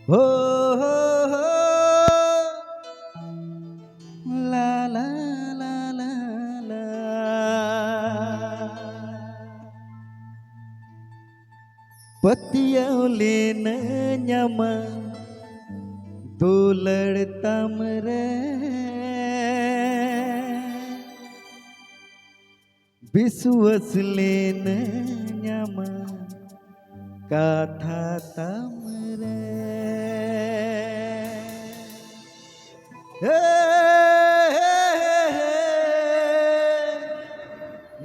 हो हो हो ला ला ला ला ला पतियौले न न्यामा दुलड़ताम रे विश्वसले न न्यामा काथा ताम रे हे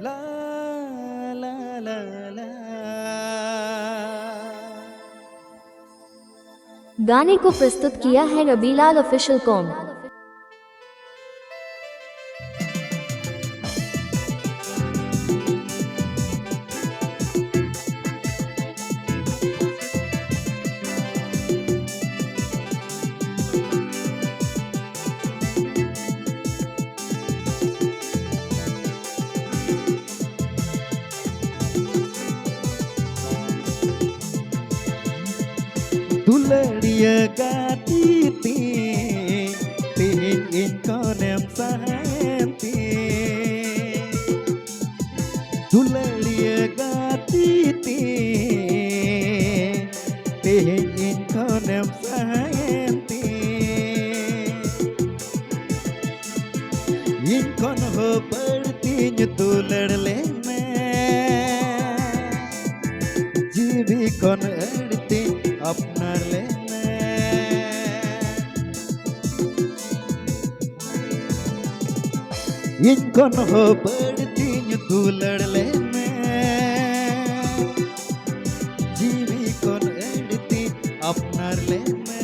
ला ला ला ला। गाने को प्रस्तुत किया है रबीलाल ऑफिशियल कॉम। दुलड़िया गाती ती tingin ko nem sahanti दुलड़िया गाती ती tingin ko nem sahanti इनकोन हो बढ़ती दुलड़ लेने जीवी कौन अड़ती अपना लेने इनकोन हो बढ़ती दुलड़ लेने जीवी कौन अड़ती अपना लेने।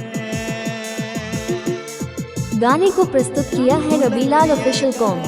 गाने को प्रस्तुत किया है रबीलाल ऑफिशियल कॉम।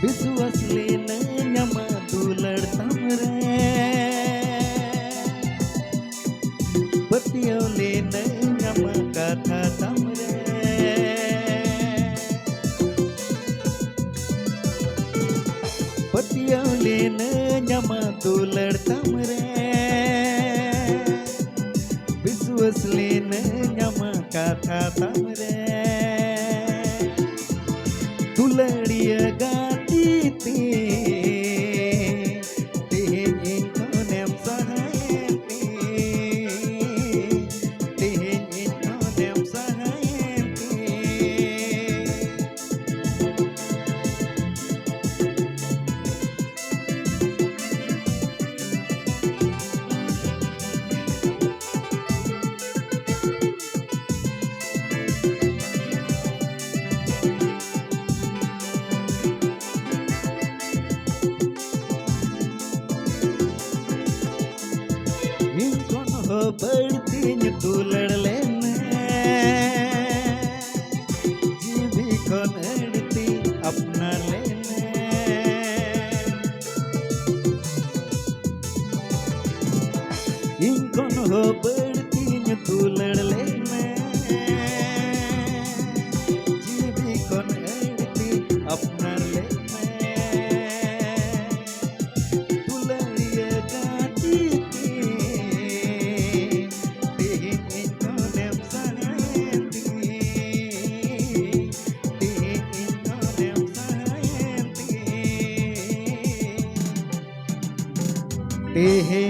विश्वसले न न्यामा दुलड़ताम रे पतियौले न न्यामा काथा ताम रे पतियौले न न्यामा दुलड़ताम रे विश्वसले न न्यामा काथा ताम रे दुलड़िया गाती ती tingin ko nem sahanti tingin ko nem sahanti इनकोन हो बढ़ती दुलड़ लेने जीवी कौन अड़ती अपना लेने इनकोन हो बढ़ती दुलड़ लेने जीवी कौन अड़ती अपना लेने दुलड़िया गाती हे